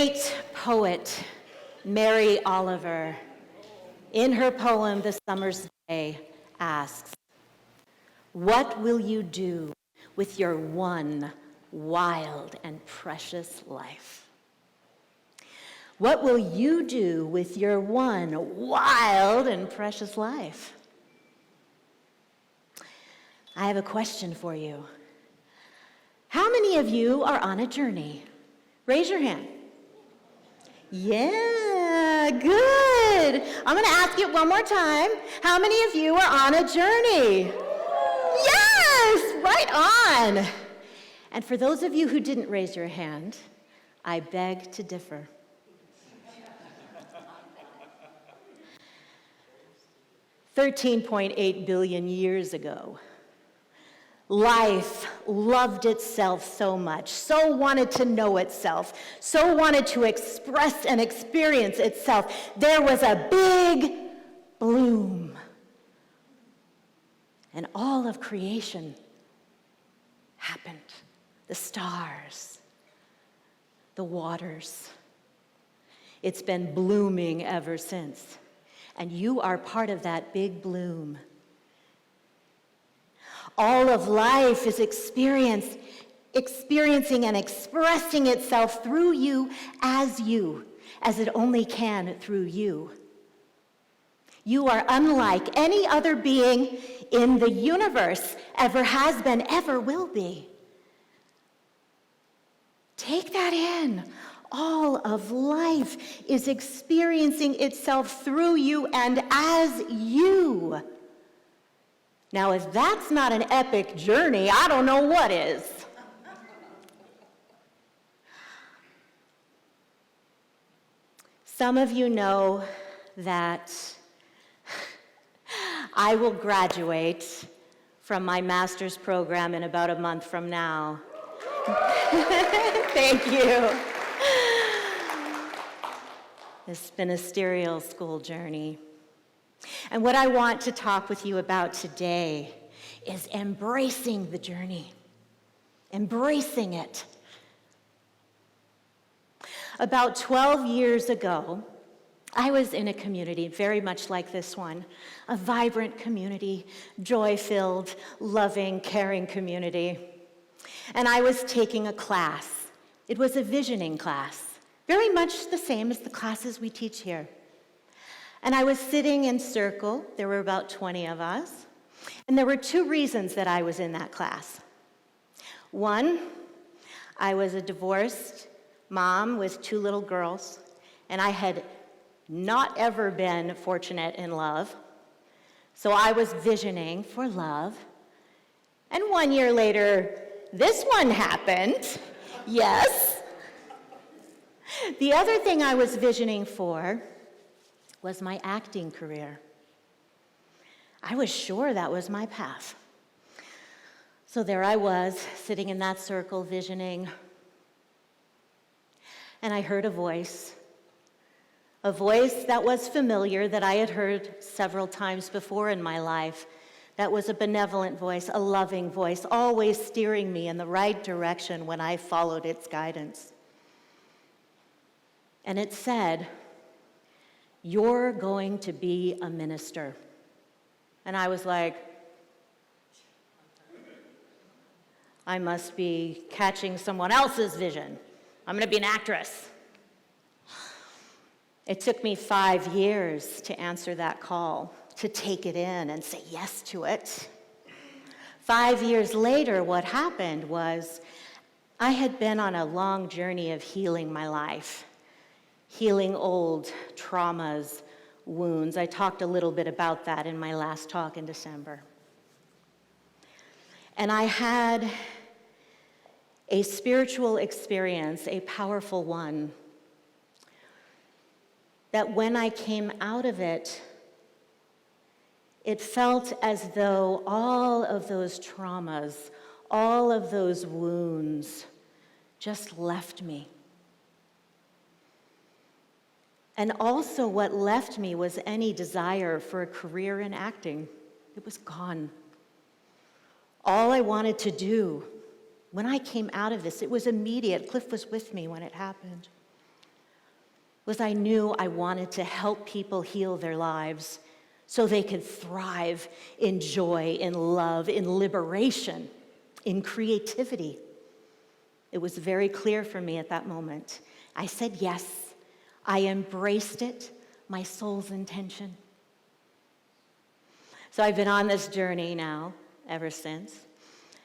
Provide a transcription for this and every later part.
great poet Mary Oliver, in her poem, The Summer's Day, asks, "What will you do with your one wild and precious life?" What will you do with your one wild and precious life? I have a question for you. How many of you are on a journey? Raise your hand. Yeah, good. I'm going to ask it one more time. How many of you are on a journey? Yes, right on. And for those of you who didn't raise your hand, I beg to differ. 13.8 billion years ago, life loved itself so much, so wanted to know itself, so wanted to express and experience itself. There was a big bloom. And all of creation happened. The stars, the waters. It's been blooming ever since. And you are part of that big bloom. All of life is experiencing and expressing itself through you, as it only can through you. You are unlike any other being in the universe, ever has been, ever will be. Take that in. All of life is experiencing itself through you and as you. Now, if that's not an epic journey, I don't know what is. Some of you know that I will graduate from my master's program in about a month from now. Thank you. It's been a serial school journey. And what I want to talk with you about today is embracing the journey, embracing it. About 12 years ago, I was in a community very much like this one, a vibrant community, joy-filled, loving, caring community. And I was taking a class. It was a visioning class, very much the same as the classes we teach here. And I was sitting in circle. There were about 20 of us. And there were two reasons that I was in that class. One, I was a divorced mom with two little girls, and I had not ever been fortunate in love. So I was visioning for love. And 1 year later, this one happened. Yes. The other thing I was visioning for was my acting career. I was sure that was my path. So there I was, sitting in that circle, visioning. And I heard a voice that was familiar, that I had heard several times before in my life. That was a benevolent voice, a loving voice, always steering me in the right direction when I followed its guidance. And it said, "You're going to be a minister." And I was like, I must be catching someone else's vision. I'm going to be an actress. It took me 5 years to answer that call, to take it in and say yes to it. 5 years later, what happened was I had been on a long journey of healing my life, healing old traumas, wounds. I talked a little bit about that in my last talk in December. And I had a spiritual experience, a powerful one, that when I came out of it, it felt as though all of those traumas, all of those wounds just left me. And also what left me was any desire for a career in acting. It was gone. All I wanted to do, when I came out of this, it was immediate. Cliff was with me when it happened. was I knew I wanted to help people heal their lives so they could thrive in joy, in love, in liberation, in creativity. It was very clear for me at that moment. I said yes. I embraced it, my soul's intention. So I've been on this journey now ever since.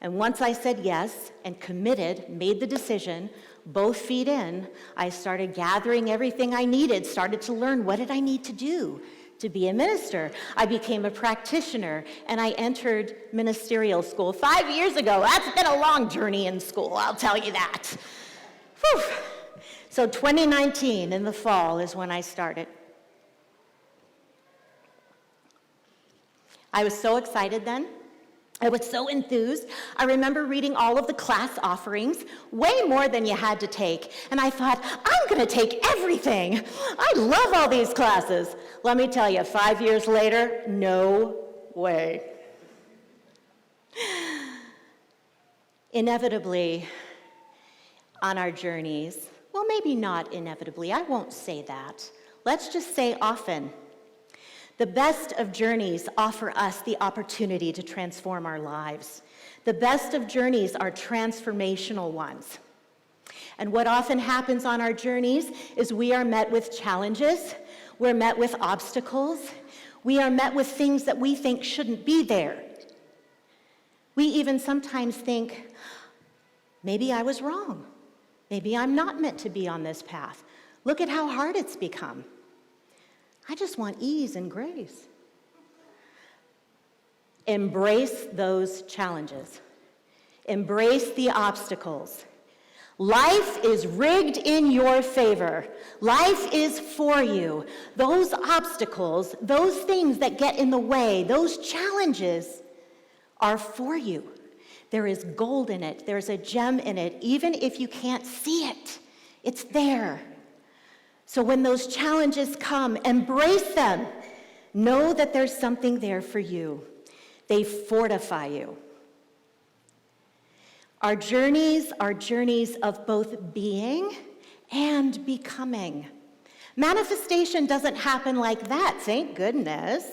And once I said yes and committed, made the decision, both feet in, I started gathering everything I needed, started to learn what did I need to do to be a minister. I became a practitioner, and I entered ministerial school 5 years ago. That's been a long journey in school, I'll tell you that. Whew. So 2019 in the fall is when I started. I was so excited then. I was so enthused. I remember reading all of the class offerings, way more than you had to take. And I thought, I'm going to take everything. I love all these classes. Let me tell you, 5 years later, no way. Inevitably, on our journeys, well, maybe not inevitably, I won't say that. Let's just say often. The best of journeys offer us the opportunity to transform our lives. The best of journeys are transformational ones. And what often happens on our journeys is we are met with challenges, we're met with obstacles, we are met with things that we think shouldn't be there. We even sometimes think, maybe I was wrong. Maybe I'm not meant to be on this path. Look at how hard it's become. I just want ease and grace. Embrace those challenges. Embrace the obstacles. Life is rigged in your favor. Life is for you. Those obstacles, those things that get in the way, those challenges are for you. There is gold in it. There's a gem in it. Even if you can't see it, it's there. So when those challenges come, embrace them. Know that there's something there for you. They fortify you. Our journeys are journeys of both being and becoming. Manifestation doesn't happen like that, thank goodness.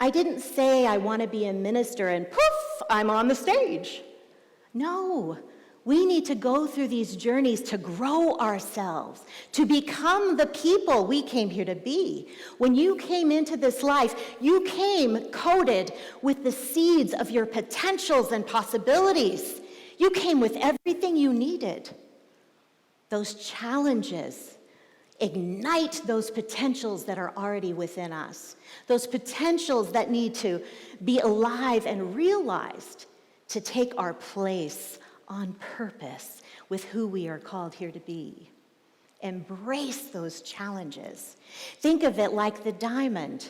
I didn't say I want to be a minister and poof, I'm on the stage. No. We need to go through these journeys to grow ourselves, to become the people we came here to be. When you came into this life, you came coated with the seeds of your potentials and possibilities. You came with everything you needed. Those challenges ignite those potentials that are already within us, those potentials that need to be alive and realized to take our place on purpose with who we are called here to be. Embrace those challenges. Think of it like the diamond.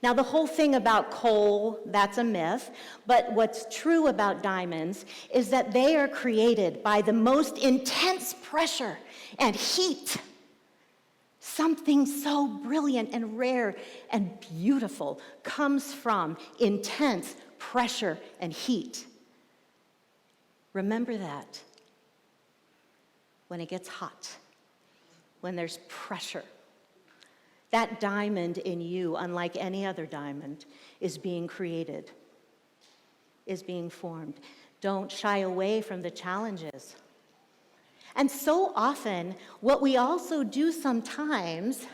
Now, the whole thing about coal, that's a myth, but what's true about diamonds is that they are created by the most intense pressure and heat. Something so brilliant and rare and beautiful comes from intense pressure and heat. Remember that when it gets hot, when there's pressure, that diamond in you, unlike any other diamond, is being created, is being formed. Don't shy away from the challenges. And so often, what we also do sometimes,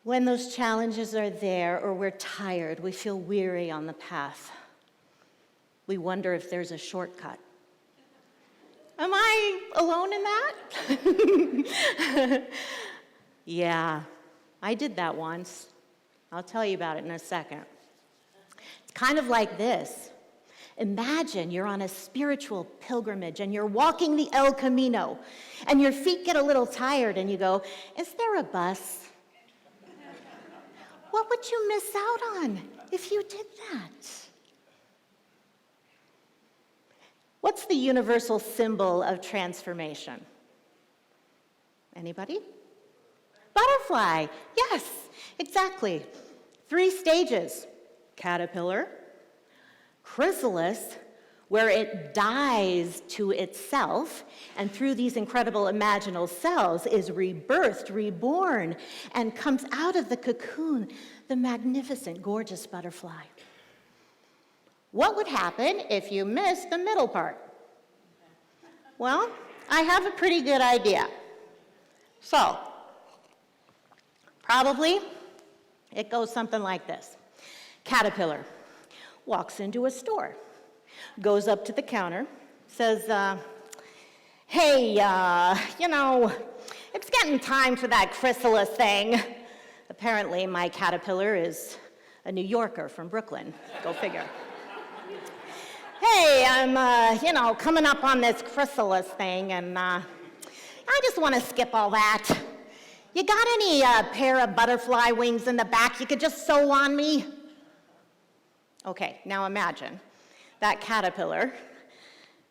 when those challenges are there or we're tired, we feel weary on the path, we wonder if there's a shortcut. Am I alone in that? Yeah, I did that once. I'll tell you about it in a second. It's kind of like this. Imagine you're on a spiritual pilgrimage and you're walking the El Camino and your feet get a little tired and you go, is there a bus? What would you miss out on if you did that? What's the universal symbol of transformation? Anybody? Butterfly. Yes, exactly. 3 stages: caterpillar, chrysalis, where it dies to itself, and through these incredible imaginal cells is rebirthed, reborn, and comes out of the cocoon, the magnificent, gorgeous butterfly. What would happen if you missed the middle part? Well, I have a pretty good idea. So, probably it goes something like this. Caterpillar walks into a store, goes up to the counter, says, hey, it's getting time for that chrysalis thing. Apparently, my caterpillar is a New Yorker from Brooklyn. Go figure. Hey, I'm, coming up on this chrysalis thing, and I just want to skip all that. You got any pair of butterfly wings in the back you could just sew on me? Okay, now imagine that caterpillar,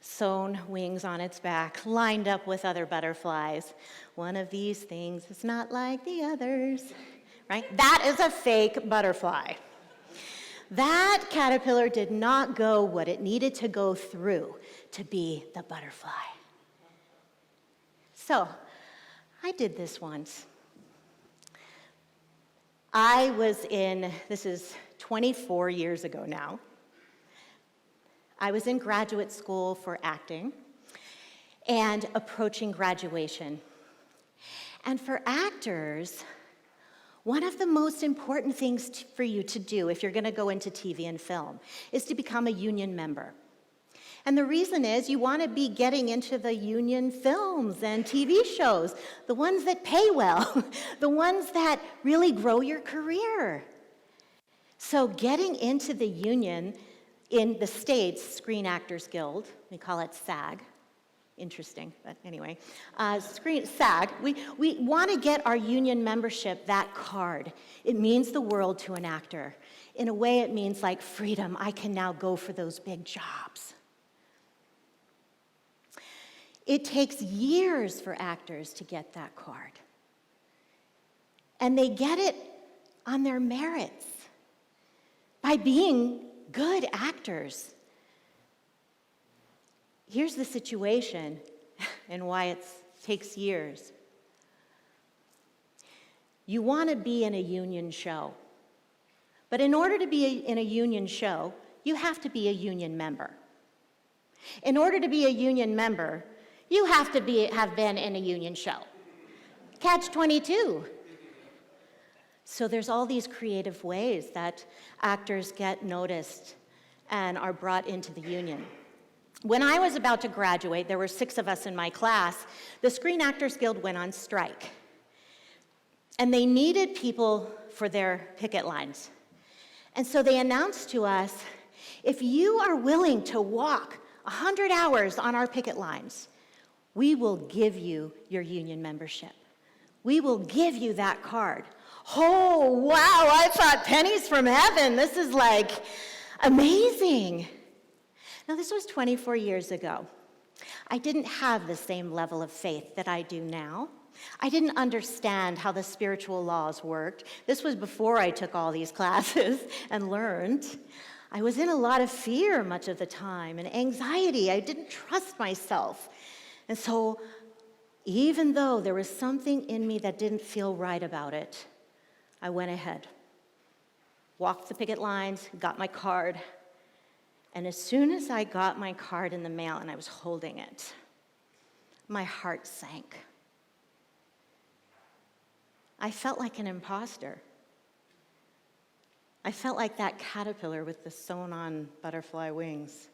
sewn wings on its back, lined up with other butterflies. One of these things is not like the others, right? That is a fake butterfly. That caterpillar did not go what it needed to go through to be the butterfly. So, I did this once. This is 24 years ago now. I was in graduate school for acting and approaching graduation. And for actors, one of the most important things for you to do if you're going to go into TV and film is to become a union member. And the reason is you want to be getting into the union films and TV shows, the ones that pay well, the ones that really grow your career. So getting into the union in the States, Screen Actors Guild, we call it SAG. Interesting, but anyway. SAG, we want to get our union membership, that card. It means the world to an actor. In a way, it means like freedom. I can now go for those big jobs. It takes years for actors to get that card. And they get it on their merits by being good actors. Here's the situation and why it takes years. You want to be in a union show. But in order to be in a union show, you have to be a union member. In order to be a union member, you have to have been in a union show. Catch-22. So there's all these creative ways that actors get noticed and are brought into the union. When I was about to graduate, there were 6 of us in my class, the Screen Actors Guild went on strike. And they needed people for their picket lines. And so they announced to us, if you are willing to walk 100 hours on our picket lines, we will give you your union membership. We will give you that card. Oh, wow, I thought pennies from heaven. This is like amazing. Now, this was 24 years ago. I didn't have the same level of faith that I do now. I didn't understand how the spiritual laws worked. This was before I took all these classes and learned. I was in a lot of fear much of the time and anxiety. I didn't trust myself. And so, even though there was something in me that didn't feel right about it, I went ahead, walked the picket lines, got my card, and as soon as I got my card in the mail and I was holding it, my heart sank. I felt like an imposter. I felt like that caterpillar with the sewn-on butterfly wings.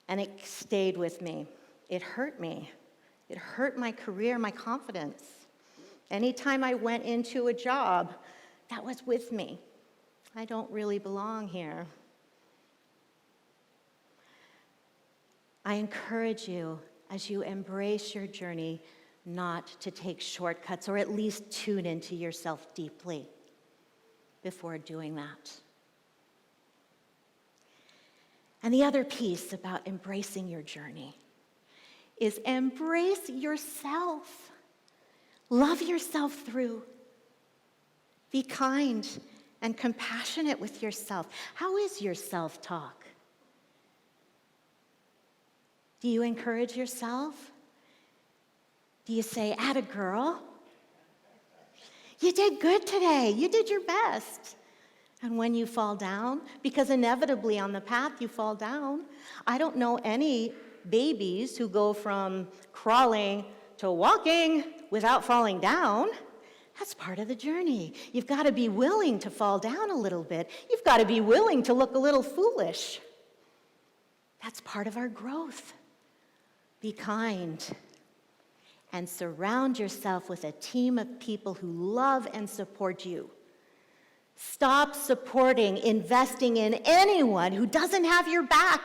And it stayed with me. It hurt me. It hurt my career, my confidence. Anytime I went into a job, that was with me. I don't really belong here. I encourage you, as you embrace your journey, not to take shortcuts, or at least tune into yourself deeply before doing that. And the other piece about embracing your journey is embrace yourself. Love yourself through. Be kind and compassionate with yourself. How is your self-talk? Do you encourage yourself? Do you say, "Atta girl, you did good today. You did your best"? And when you fall down, because inevitably on the path you fall down, I don't know any babies who go from crawling to walking without falling down. That's part of the journey. You've got to be willing to fall down a little bit. You've got to be willing to look a little foolish. That's part of our growth. Be kind and surround yourself with a team of people who love and support you. Stop supporting, investing in anyone who doesn't have your back,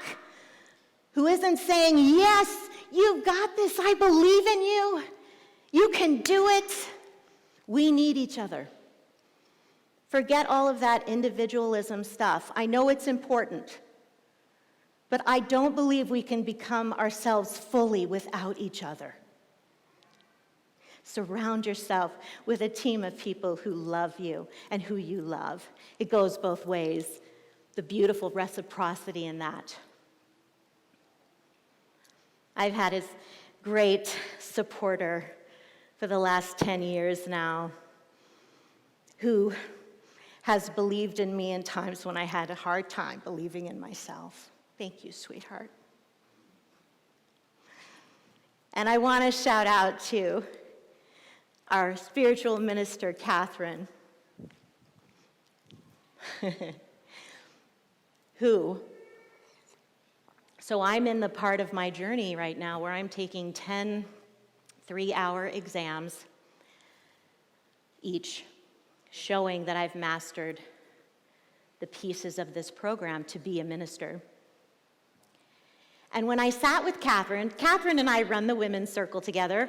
who isn't saying, "Yes, you've got this, I believe in you, you can do it." We need each other. Forget all of that individualism stuff. I know it's important, but I don't believe we can become ourselves fully without each other. Surround yourself with a team of people who love you and who you love. It goes both ways. The beautiful reciprocity in that. I've had a great supporter for the last 10 years now who has believed in me in times when I had a hard time believing in myself. Thank you, sweetheart. And I want to shout out to our spiritual minister, Catherine, so I'm in the part of my journey right now where I'm taking 10 3-hour exams each, showing that I've mastered the pieces of this program to be a minister. And when I sat with Catherine and I run the women's circle together.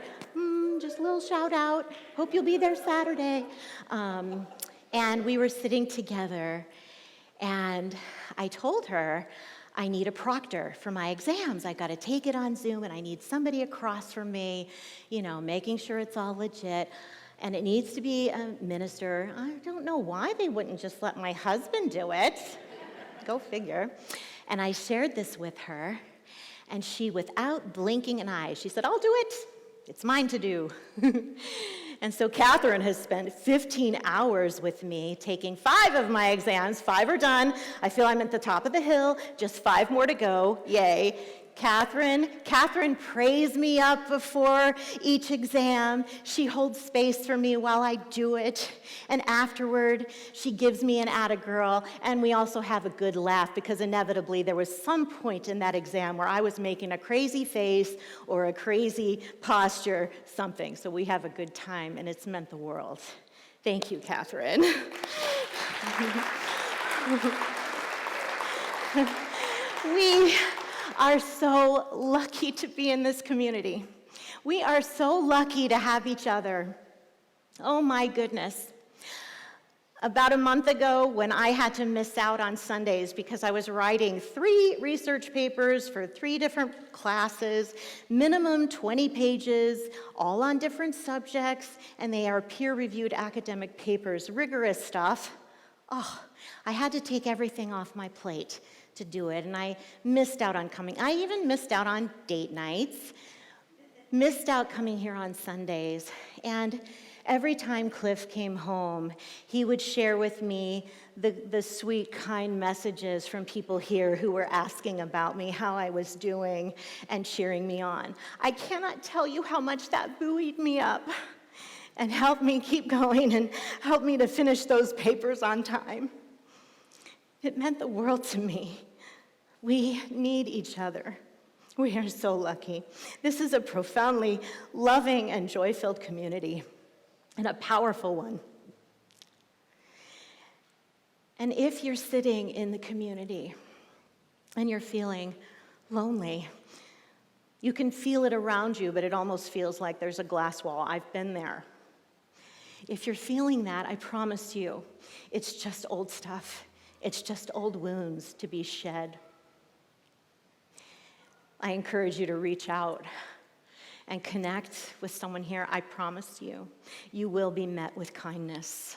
Just a little shout out. Hope you'll be there Saturday. And we were sitting together, and I told her, I need a proctor for my exams. I got to take it on Zoom, and I need somebody across from me, making sure it's all legit. And it needs to be a minister. I don't know why they wouldn't just let my husband do it. Go figure. And I shared this with her, and she, without blinking an eye, she said, "I'll do it. It's mine to do." And so Catherine has spent 15 hours with me, taking 5 of my exams. 5 are done. I feel I'm at the top of the hill. Just 5 more to go. Yay. Catherine prays me up before each exam. She holds space for me while I do it. And afterward, she gives me an atta girl, and we also have a good laugh, because inevitably there was some point in that exam where I was making a crazy face or a crazy posture, something. So we have a good time, and it's meant the world. Thank you, Catherine. We are so lucky to be in this community. We are so lucky to have each other. Oh my goodness. About a month ago, when I had to miss out on Sundays because I was writing 3 research papers for 3 different classes, minimum 20 pages, all on different subjects, and they are peer-reviewed academic papers, rigorous stuff. I had to take everything off my plate to do it, and I missed out on coming. I even missed out on date nights, missed out coming here on Sundays. And every time Cliff came home, he would share with me the sweet, kind messages from people here who were asking about me, how I was doing, and cheering me on. I cannot tell you how much that buoyed me up and helped me keep going and helped me to finish those papers on time. It meant the world to me. We need each other. We are so lucky. This is a profoundly loving and joy-filled community, and a powerful one. And if you're sitting in the community and you're feeling lonely, you can feel it around you, but it almost feels like there's a glass wall. I've been there. If you're feeling that, I promise you, it's just old stuff. It's just old wounds to be shed. I encourage you to reach out and connect with someone here. I promise you, you will be met with kindness.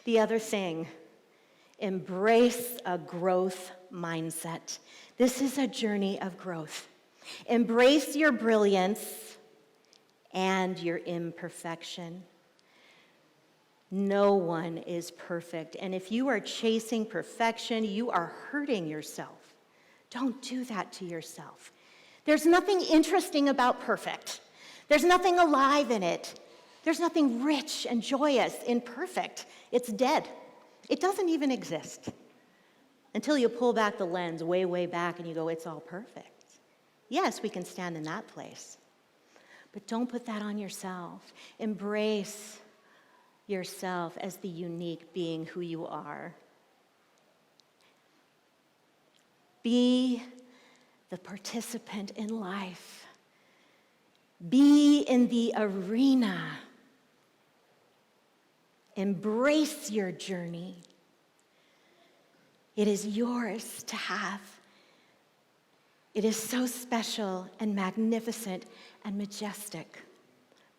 The other thing Embrace a growth mindset. This is a journey of growth. Embrace your brilliance and your imperfection. No one is perfect, and if you are chasing perfection, you are hurting yourself. Don't do that to yourself. There's nothing interesting about perfect. There's nothing alive in it. There's nothing rich and joyous in perfect. It's dead. It doesn't even exist until you pull back the lens way, way back and you go, it's all perfect. Yes, we can stand in that place, but don't put that on yourself. Embrace yourself as the unique being who you are. Be the participant in life. Be in the arena. Embrace your journey. It is yours to have. It is so special and magnificent and majestic.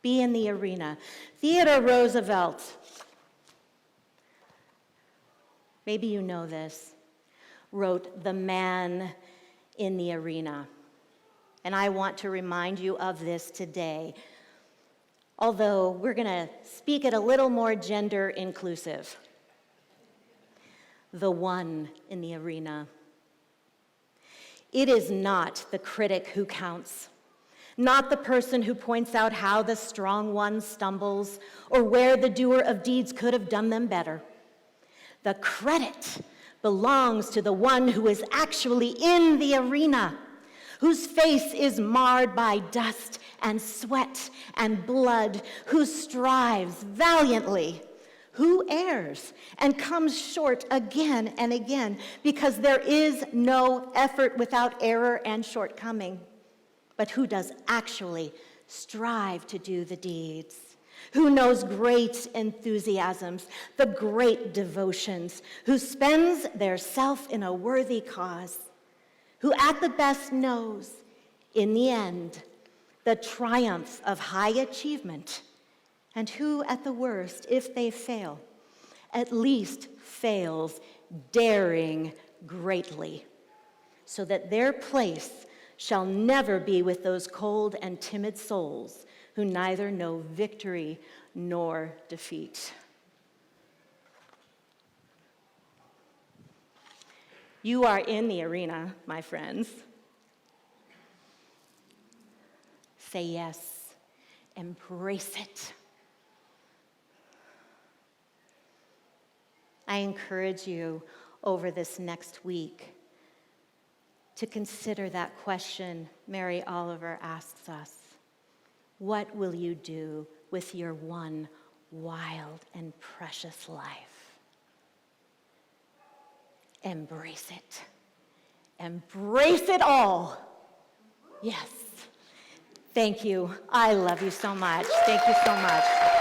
Be in the arena. Theodore Roosevelt, maybe you know this, wrote The Man in the Arena. And I want to remind you of this today, although we're going to speak it a little more gender inclusive. The one in the arena. It is not the critic who counts, not the person who points out how the strong one stumbles or where the doer of deeds could have done them better. The credit belongs to the one who is actually in the arena, whose face is marred by dust and sweat and blood, who strives valiantly, who errs and comes short again and again, because there is no effort without error and shortcoming, but who does actually strive to do the deeds, who knows great enthusiasms, the great devotions, who spends their self in a worthy cause, who at the best knows, in the end, the triumph of high achievement, and who at the worst, if they fail, at least fails daring greatly, so that their place shall never be with those cold and timid souls who neither know victory nor defeat. You are in the arena, my friends. Say yes. Embrace it. I encourage you over this next week to consider that question Mary Oliver asks us. What will you do with your one wild and precious life? Embrace it. Embrace it all. Yes. Thank you. I love you so much. Thank you so much.